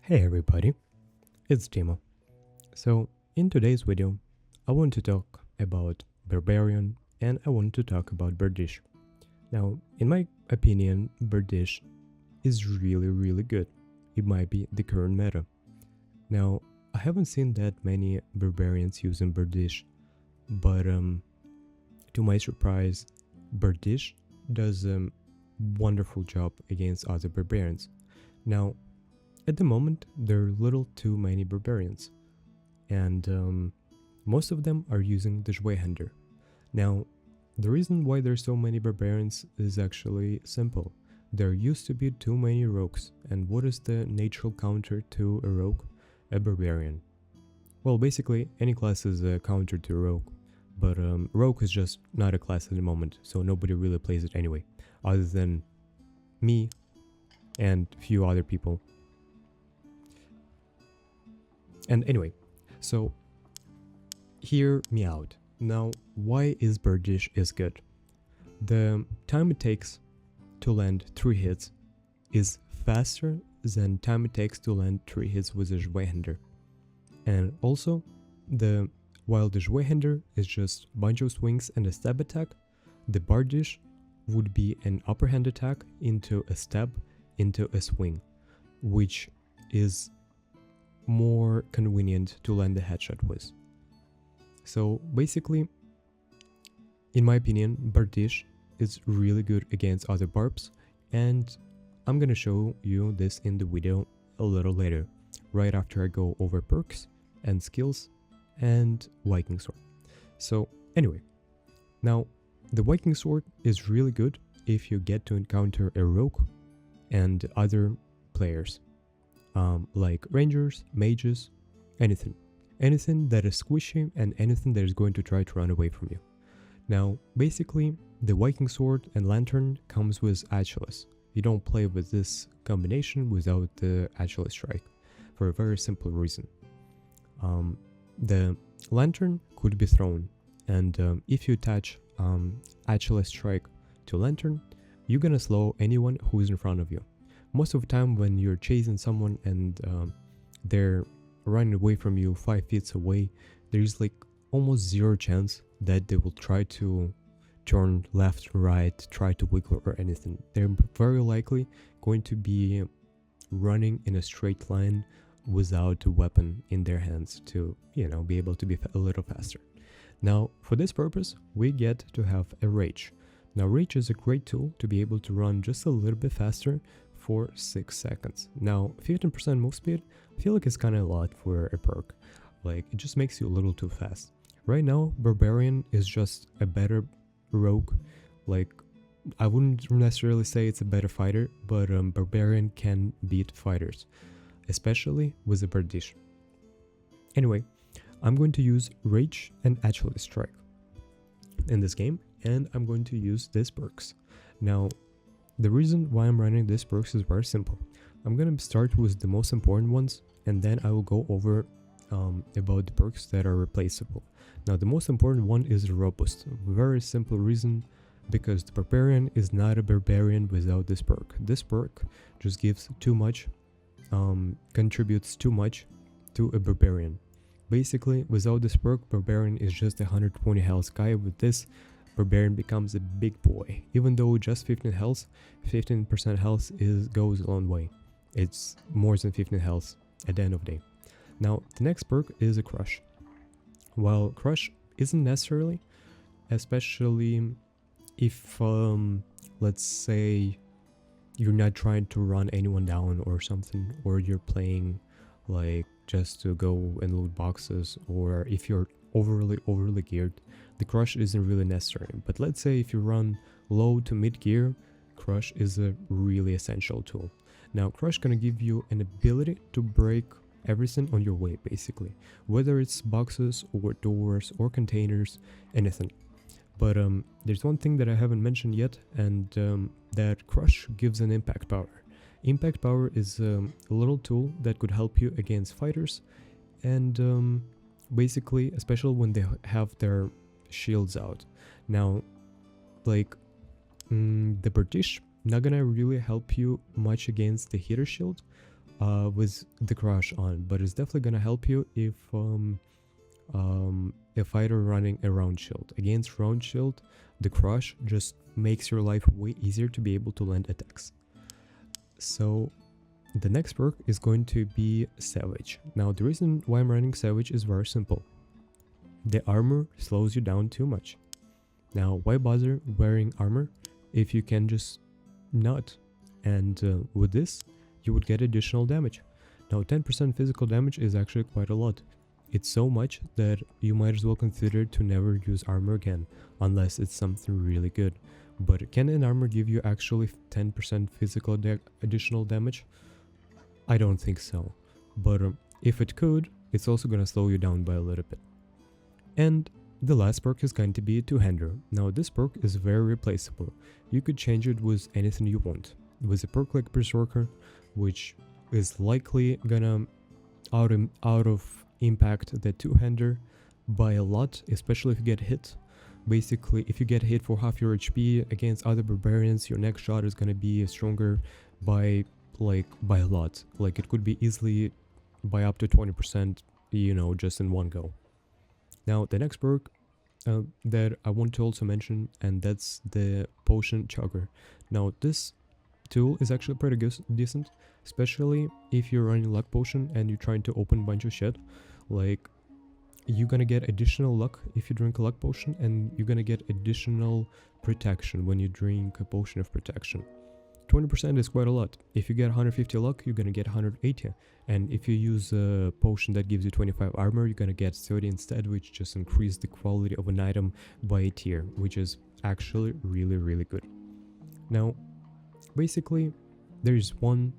Hey everybody, it's Dimo. So, in today's video, I want to talk about Barbarian and I want to talk about Birdish. Now, in my opinion, Birdish is really good. It might be the current meta. Now, I haven't seen that many Barbarians using Birdish, but to my surprise, Birdish does a wonderful job against other Barbarians. Now, at the moment, there are little too many Barbarians, and most of them are using the Zweihander. Now, the reason why there's so many Barbarians is actually simple. There used to be too many rogues, and what is the natural counter to a rogue? A Barbarian. Well, basically, any class is a counter to a rogue, but rogue is just not a class at the moment, so nobody really plays it anyway, other than me and a few other people. And anyway, so hear me out. Now, why is Birdish is good? The time it takes to land 3 hits is faster than time it takes to land 3 hits with a Zweihander. And also, while the Zweihander is just a bunch of swings and a stab attack, the Birdish would be an upper hand attack into a stab into a swing, which is more convenient to land a headshot with. So basically, in my opinion, Birdish is really good against other barbs, and I'm gonna show you this in the video a little later, right after I go over perks and skills and Viking Sword. So anyway, now the Viking Sword is really good if you get to encounter a rogue and other players. Like rangers, mages, anything that is squishy and anything that is going to try to run away from you. Now, basically, the Viking Sword and Lantern comes with Achilles. You don't play with this combination without the Achilles Strike, for a very simple reason. The Lantern could be thrown, and if you attach Achilles Strike to Lantern, you're gonna slow anyone who is in front of you. Most of the time when you're chasing someone and they're running away from you 5 feet away, there's like almost zero chance that they will try to turn left, right, try to wiggle or anything. They're very likely going to be running in a straight line without a weapon in their hands to, be able to be a little faster. Now, for this purpose, we get to have a Rage. Now, Rage is a great tool to be able to run just a little bit faster for 6 seconds. Now, 15% move speed, I feel like it's kind of a lot for a perk. Like, it just makes you a little too fast. Right now, Barbarian is just a better rogue. Like, I wouldn't necessarily say it's a better fighter, but Barbarian can beat fighters, especially with the Birdish. Anyway, I'm going to use Rage and Achilles Strike in this game, and I'm going to use these perks. Now, the reason why I'm running these perks is very simple. I'm gonna start with the most important ones, and then I will go over about the perks that are replaceable. Now, the most important one is Robust. Very simple reason, because the Barbarian is not a Barbarian without this perk. This perk just gives too much, contributes too much to a Barbarian. Basically, without this perk, Barbarian is just a 120 health guy. With this, Barbarian becomes a big boy. Even though just 15% health goes a long way. It's more than 15 health at the end of the day. Now, the next perk is a Crush. While Crush isn't necessarily, especially if, let's say, you're not trying to run anyone down or something, or you're playing like just to go and loot boxes, or if you're overly geared, the Crush isn't really necessary. But let's say if you run low to mid gear, Crush is a really essential tool. Now, Crush gonna give you an ability to break everything on your way, basically, whether it's boxes or doors or containers, anything. But there's one thing that I haven't mentioned yet, and that Crush gives an impact power. Impact power is a little tool that could help you against fighters, and basically, especially when they have their shields out. Now, like, the Birdish not gonna really help you much against the heater shield, with the crush on, but it's definitely gonna help you if a fighter running a round shield. Against round shield, the crush just makes your life way easier to be able to land attacks. So the next perk is going to be Savage. Now the reason why I'm running Savage is very simple. The armor slows you down too much. Now why bother wearing armor if you can just not? And with this you would get additional damage. Now 10% physical damage is actually quite a lot. It's so much that you might as well consider to never use armor again, unless it's something really good. But can an armor give you actually 10% physical additional damage? I don't think so. But if it could, it's also gonna slow you down by a little bit. And the last perk is going to be Two-Hander. Now this perk is very replaceable. You could change it with anything you want. With a perk like Berserker, which is likely gonna out of impact the Two-Hander by a lot, especially if you get hit. Basically, if you get hit for half your HP against other barbarians, your next shot is gonna be stronger by a lot. Like it could be easily by up to 20%, you know, just in one go. Now the next perk that I want to also mention, and that's the Potion Chugger. Now this tool is actually pretty decent, especially if you're running luck potion and you're trying to open a bunch of shit. Like, you're gonna get additional luck if you drink a luck potion, and you're gonna get additional protection when you drink a potion of protection. 20% is quite a lot. If you get 150 luck, you're gonna get 180, and if you use a potion that gives you 25 armor, you're gonna get 30 instead, which just increases the quality of an item by a tier, which is actually really good. Now basically there's one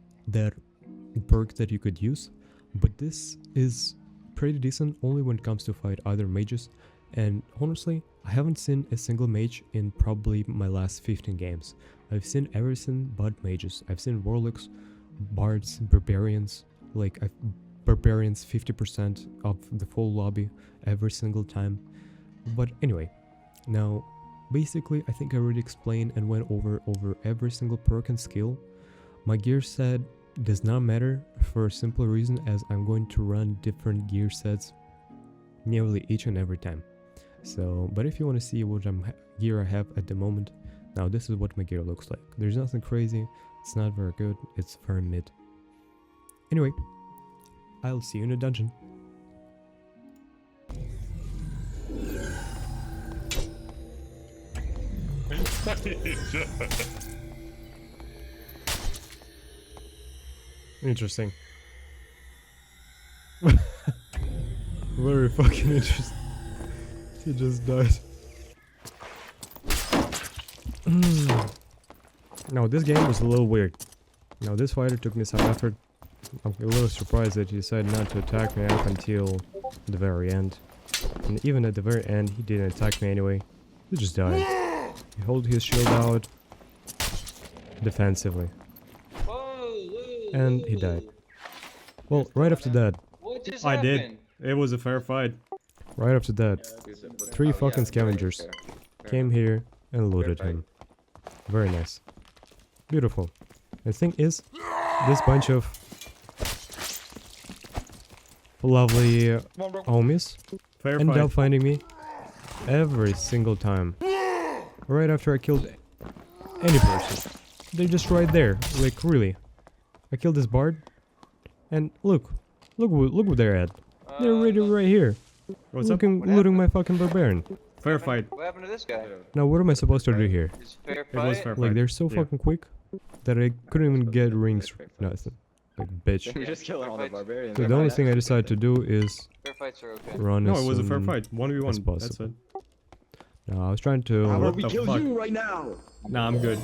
perk that you could use, but this is pretty decent only when it comes to fight other mages, and honestly I haven't seen a single mage in probably my last 15 games. I've seen everything but mages. I've seen warlocks, bards, barbarians, barbarians 50% of the full lobby every single time. But anyway, now basically I think I already explained and went over every single perk and skill. My gear set does not matter for a simple reason, as I'm going to run different gear sets nearly each and every time. So, but if you want to see what gear I have at the moment, now this is what my gear looks like. There's nothing crazy, it's not very good, it's very mid. Anyway, I'll see you in a dungeon. Interesting. Very fucking interesting. He just died. Now this game was a little weird. Now this fighter took me some effort. I'm a little surprised that he decided not to attack me up until the very end. And even at the very end, he didn't attack me anyway. He just died. He held his shield out defensively. And he died. Well, right after that, I did. It was a fair fight. Right after that, 3 fucking scavengers came here and looted him. Very nice. Beautiful. The thing is, this bunch of lovely homies ended up finding me every single time. Right after I killed any person. They're just right there. Like, really. I killed this bard, and look what they're at. They're right here. Looting my fucking barbarian. Fair fight. What happened to this guy? Now what am I supposed to do here? Fair fight? Like, they're so fucking quick that I couldn't even get rings. Nothing. Like, bitch. You're just killing all the barbarians. So the only thing I decided to do is Fair fights are okay. run as No, it was a fair soon fight. as 1v1. That's possible. it. No, I was trying to. How What about we the kill fuck? you right now? Nah, I'm good.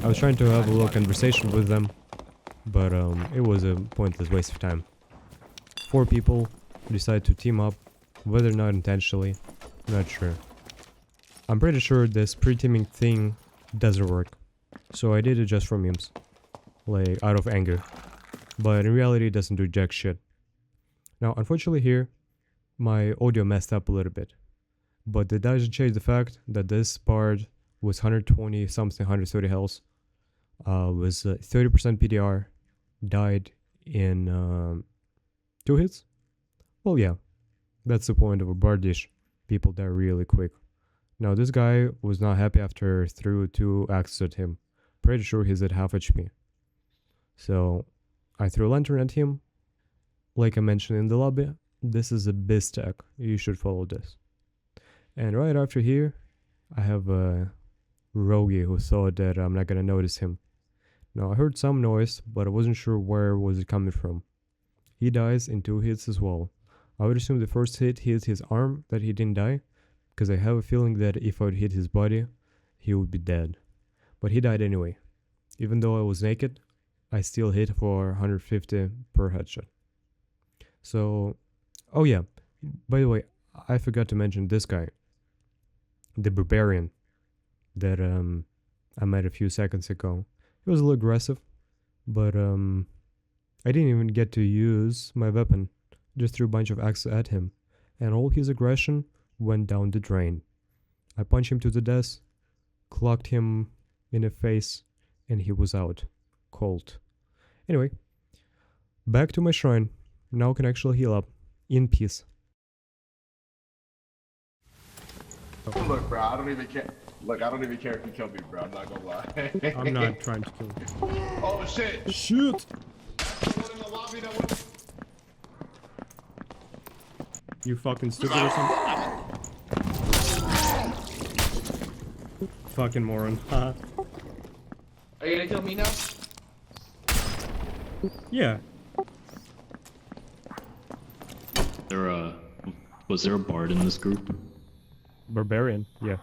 I was trying to have a little conversation with them, but it was a pointless waste of time. 4 people decided to team up, whether or not intentionally, not sure. I'm pretty sure this pre-teaming thing doesn't work, so I did it just for memes, like out of anger. But in reality, it doesn't do jack shit. Now, unfortunately here, my audio messed up a little bit, but that doesn't change the fact that this bard was 120 something, 130 health, was 30% PDR, died in 2 hits? Well, yeah, that's the point of a bardish. People die really quick. Now, this guy was not happy after I threw 2 axes at him. Pretty sure he's at half HP. So, I threw a lantern at him. Like I mentioned in the lobby, this is a biz stack. You should follow this. And right after here, I have a roguey who thought that I'm not gonna notice him. Now, I heard some noise, but I wasn't sure where was it coming from. He dies in 2 hits as well. I would assume the first hit hit his arm, that he didn't die, because I have a feeling that if I would hit his body, he would be dead. But he died anyway. Even though I was naked, I still hit for 150 per headshot. So, oh yeah, by the way, I forgot to mention this guy, the Barbarian, that I met a few seconds ago. He was a little aggressive, but I didn't even get to use my weapon. Just threw a bunch of axes at him, and all his aggression went down the drain. I punched him to the desk, clocked him in the face, and he was out. Cold. Anyway, back to my shrine. Now I can actually heal up. In peace. Look, bro, I don't even care. Look, I don't even care if you kill me, bro. I'm not gonna lie. I'm not trying to kill you. Oh, shit. Shoot! Someone in the lobby that went... You fucking stupid or something? Fucking moron. Haha. Are you gonna kill me now? Yeah. Was there a bard in this group? Barbarian, yeah.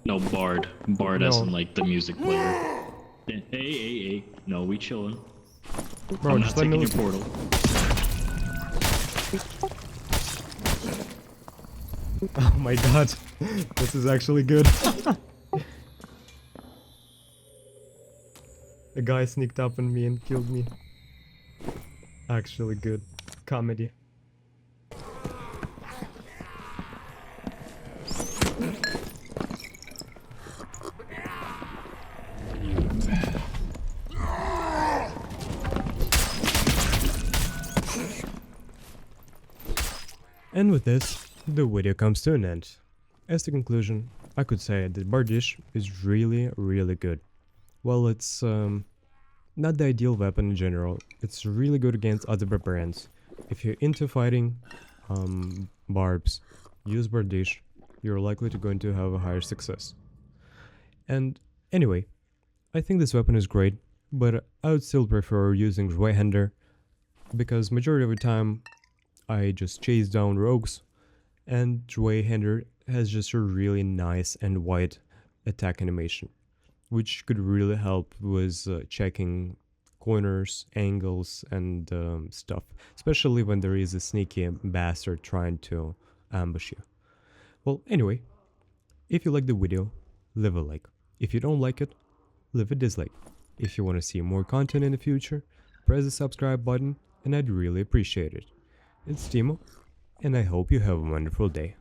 No, bard. Bard as No. in like the music player. Hey. No, we chillin'. Bro, I'm just not let me taking your portal. Oh my god. This is actually good. A guy sneaked up on me and killed me. Actually good. Comedy. And with this, the video comes to an end. As the conclusion, I could say that Bardish is really good. Well, it's not the ideal weapon in general. It's really good against other barbarians. If you're into fighting barbs, use Bardish, you're likely to going to have a higher success. And anyway, I think this weapon is great, but I would still prefer using Zweihander, because majority of the time I just chase down rogues, and Zweihander has just a really nice and wide attack animation, which could really help with checking corners, angles, and stuff, especially when there is a sneaky bastard trying to ambush you. Well, anyway, if you like the video, leave a like. If you don't like it, leave a dislike. If you want to see more content in the future, press the subscribe button, and I'd really appreciate it. It's Dimo, and I hope you have a wonderful day.